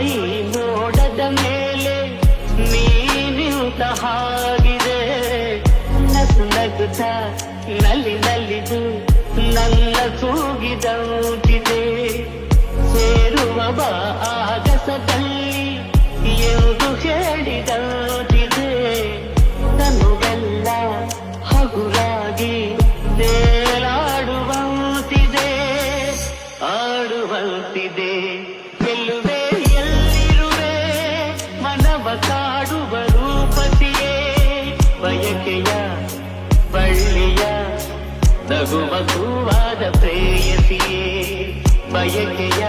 ಈ ಮೋಡದ ಮೇಲೆ ನೀನಿಂತ ಹಾಗಿದೆ ನಸು ನಗುತ್ತ ನಲ್ಲಿ ನಲ್ಲಿದು ನನ್ನ ತೂಗಿದಂತಿದೆ ಸೇರುವ ಬಾ ಆಗಸದಲ್ಲಿ ಎಂದು ಹೇಳಿದಂತಿದೆ ತನುವೆಲ್ಲ ಹಗುರಾಗಿ ತೇಲಾಡುವಂತಿದೆ ಆಡುವಂತಿದೆ ಗೆಲ್ಲುವೆ ಎಲ್ಲಿರುವೆ ಮನವ ಕಾಡುವ ರೂಪತಿಯೇ ಬಯಕೆಯ ಬಳ್ಳಿಯ ನಗುವ ಕೂವಾದ ಪ್ರೇಯಸಿಯೇ ಬಯಕೆಯ